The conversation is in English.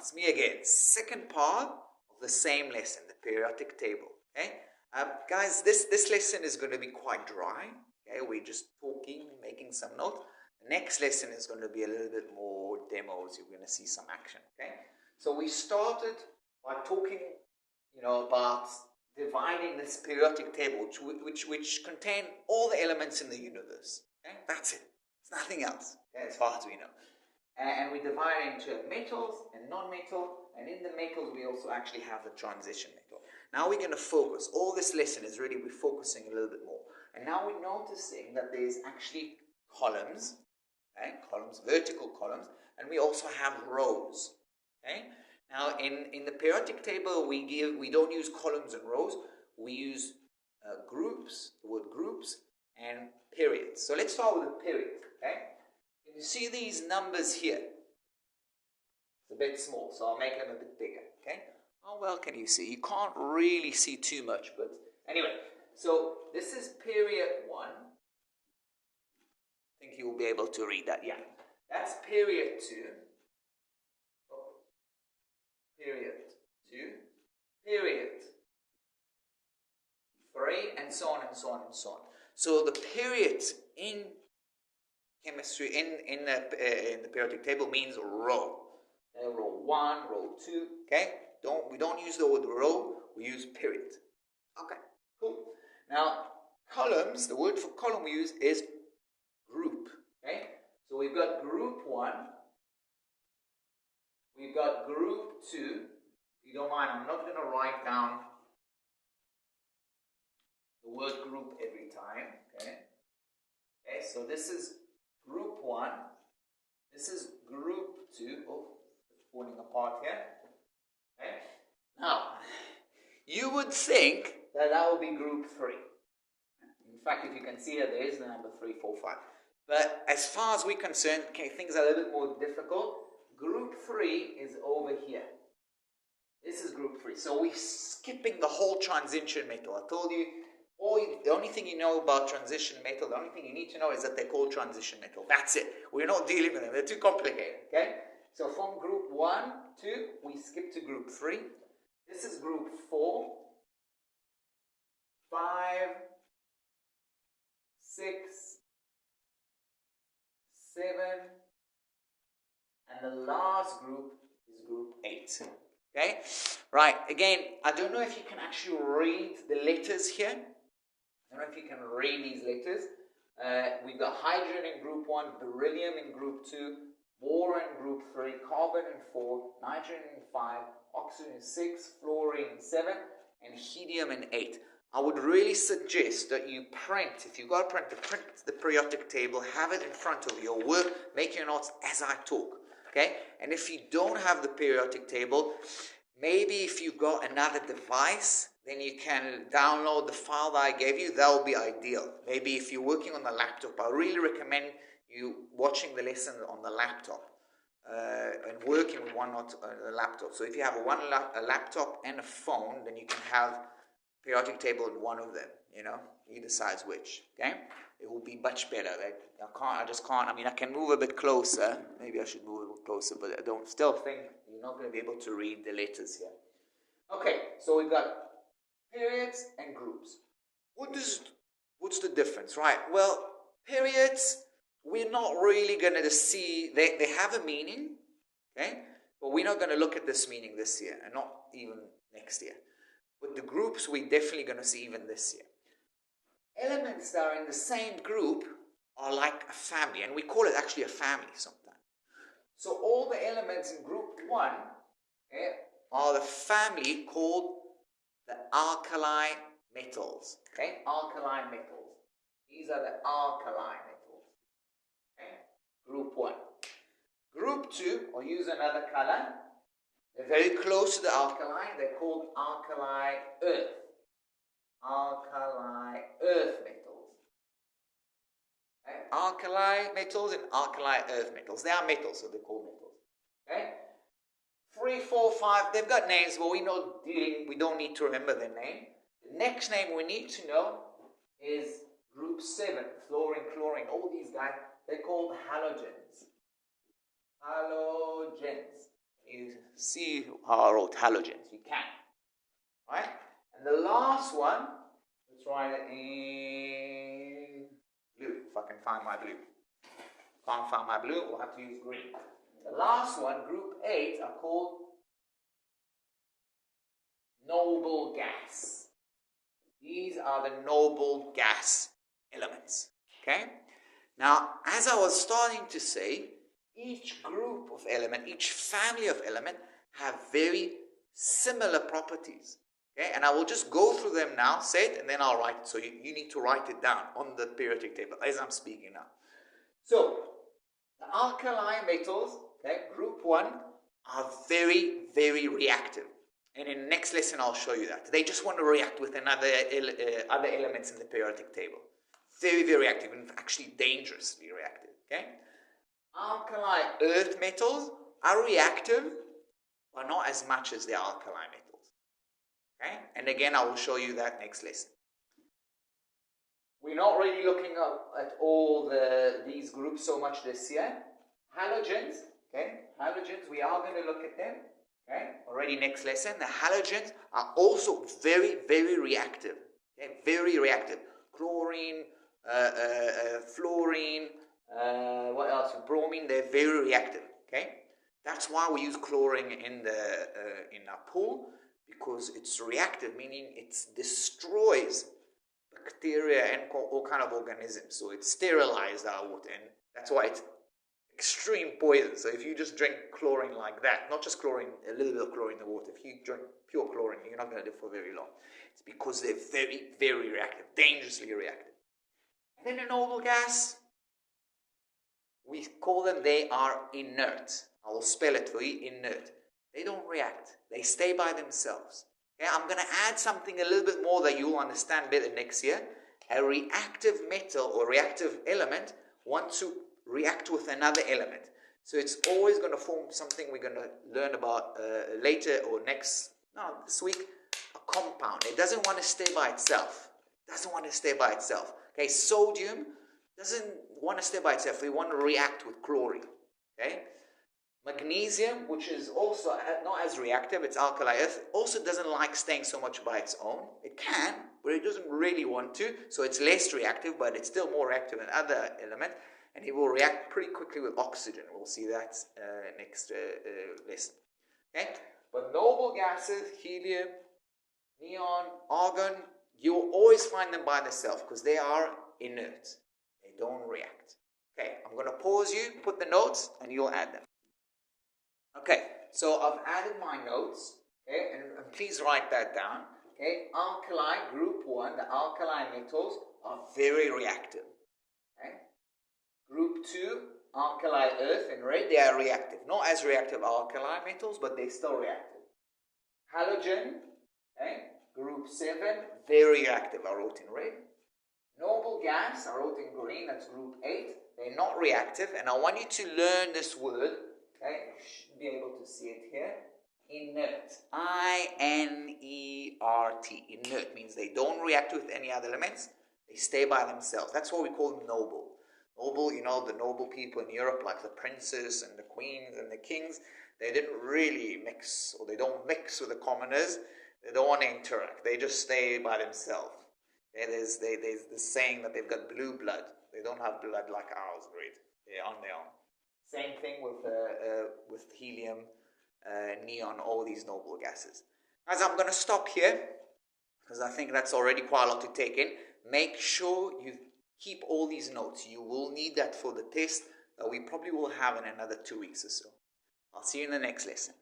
it's me again. Second part of the same lesson, the periodic table. Okay, guys, this lesson is going to be quite dry. Okay, we're just talking, making some notes. The next lesson is going to be a little bit more demos. You're going to see some action. Okay, so we started by talking, about dividing this periodic table, which contain all the elements in the universe. Okay, that's it. It's nothing else. Okay, as far as we know. And we divide it into metals and non-metal, and in the metals we also actually have the transition metal. Now we're going to focus. All this lesson is really we're focusing a little bit more. And now we're noticing that there's actually columns, okay? Columns, vertical columns, and we also have rows. Okay? Now in the periodic table we don't use columns and rows. We use groups, the word groups, and periods. So let's start with the period. Okay? You see these numbers here? It's a bit small, so I'll make them a bit bigger, okay? How well can you see? You can't really see too much, but anyway. So this is period 1. I think you will be able to read that, yeah. That's period 2. Oh. Period 2. Period 3, and so on and so on and so on. So the periods in chemistry in the periodic table means row. Okay, row 1, row 2. Okay, we don't use the word row. We use period. Okay, cool. Now columns. The word for column we use is group. Okay, so we've got group 1. We've got group 2. If you don't mind, I'm not going to write down the word group every time. Okay. Okay, so this is group 1, this is group 2, it's falling apart here, okay? Now, you would think that would be group 3. In fact, if you can see here, there is the number 3, 4, 5. But as far as we're concerned, okay, things are a little bit more difficult. Group 3 is over here. This is group 3. So we're skipping the whole transition metal. I told you, the only thing you know about transition metal, the only thing you need to know is that they're called transition metal. That's it. We're not dealing with them. They're too complicated. Okay? So from group 1, 2, we skip to group 3. This is group 4, 5, 6, 7, and the last group is group 8. Okay? Right. Again, I don't know if you can actually read the letters here. I don't know if you can read these letters. We've got hydrogen in group 1, beryllium in group 2, boron in group 3, carbon in 4, nitrogen in 5, oxygen in 6, fluorine in 7, and helium in 8. I would really suggest that you print, if you've got a printer, print the periodic table, have it in front of your work, make your notes as I talk. Okay? And if you don't have the periodic table, maybe if you've got another device, then you can download the file that I gave you. That will be ideal. Maybe if you're working on the laptop, I really recommend you watching the lesson on the laptop and working with one on a laptop. So if you have a laptop and a phone, then you can have periodic table in one of them, either side's which, okay? It will be much better. I just can't, I can move a bit closer. Maybe I should move a bit closer, but I still think you're not going to be able to read the letters here. Okay, so we've got periods and groups. What's the difference, right? Well, periods, we're not really going to see, they have a meaning, okay? But we're not going to look at this meaning this year, and not even next year. But the groups, we're definitely going to see even this year. Elements that are in the same group are like a family, and we call it actually a family sometimes. So all the elements in group 1 are the family called the alkaline metals. Okay, alkaline metals. These are the alkaline metals. Okay, group 1. Group 2, I'll use another color. They're very close to the alkaline. They're called alkali earth. Alkali earth metals. Okay? Alkali metals and alkali earth metals. They are metals, so they're called metals. Okay? 3, 4, 5, they've got names, but we don't need to remember their name. The next name we need to know is group 7, fluorine, chlorine, all these guys, they're called halogens. Halogens. You see how I wrote halogens. You can. Right? And the last one, let's write it in blue, if I can find my blue. Can't find my blue, we'll have to use green. The last one, group 8, are called noble gas. These are the noble gas elements. Okay? Now, as I was starting to say, each group of element, each family of element have very similar properties. Okay? And I will just go through them now, say it, and then I'll write it. So you need to write it down on the periodic table as I'm speaking now. So, the alkaline metals, okay, group 1, are very, very reactive. And in the next lesson, I'll show you that. They just want to react with other elements in the periodic table. Very, very reactive, and actually dangerously reactive. Okay? Alkaline earth metals are reactive, but not as much as the alkaline metals. Okay? And again, I will show you that next lesson. We're not really looking at all these groups so much this year. Halogens, okay? Halogens, we are going to look at them. Okay? Already next lesson. The halogens are also very, very reactive. Okay? Very reactive. Chlorine, fluorine, what else? Bromine, they're very reactive. Okay? That's why we use chlorine in our pool, because it's reactive, meaning it destroys bacteria and all kind of organisms. So it sterilizes our water, and that's why it's extreme poison. So if you just drink chlorine like that, not just chlorine, a little bit of chlorine in the water, if you drink pure chlorine, you're not going to live for very long. It's because they're very, very reactive, dangerously reactive. And then the noble gas, we call them, they are inert. I will spell it for you, inert. They don't react. They stay by themselves. Okay, I'm going to add something a little bit more that you'll understand better next year. A reactive metal or reactive element wants to react with another element. So it's always going to form something we're going to learn about later or this week, a compound. It doesn't want to stay by itself. Okay, sodium doesn't want to stay by itself. We want to react with chlorine. Okay? Magnesium, which is also not as reactive, it's alkali earth, also doesn't like staying so much by its own. It can, but it doesn't really want to, so it's less reactive, but it's still more reactive than other elements, and it will react pretty quickly with oxygen. We'll see that next lesson. Okay? But noble gases, helium, neon, argon, you'll always find them by themselves because they are inert. They don't react. Okay, I'm going to pause you, put the notes, and you'll add them. Okay, so I've added my notes, okay, and please write that down. Okay, alkaline, group 1, the alkaline metals are very reactive. Okay, group 2, alkali earth in red, they are reactive. Not as reactive alkaline metals, but they're still reactive. Halogen, okay, group 7, very reactive, I wrote in red. Noble gas, I wrote in green, that's group 8. They're not reactive, and I want you to learn this word. Okay, you should be able to see it here. Inert. I-N-E-R-T. Inert means they don't react with any other elements. They stay by themselves. That's what we call them noble. Noble, you know, the noble people in Europe, like the princes and the queens and the kings, they didn't really mix, or they don't mix with the commoners. They don't want to interact. They just stay by themselves. Okay, there's the saying that they've got blue blood. They don't have blood like ours, red. They're on their own. Same thing with helium, neon, all these noble gases. As I'm going to stop here, because I think that's already quite a lot to take in. Make sure you keep all these notes. You will need that for the test that we probably will have in another 2 weeks or so. I'll see you in the next lesson.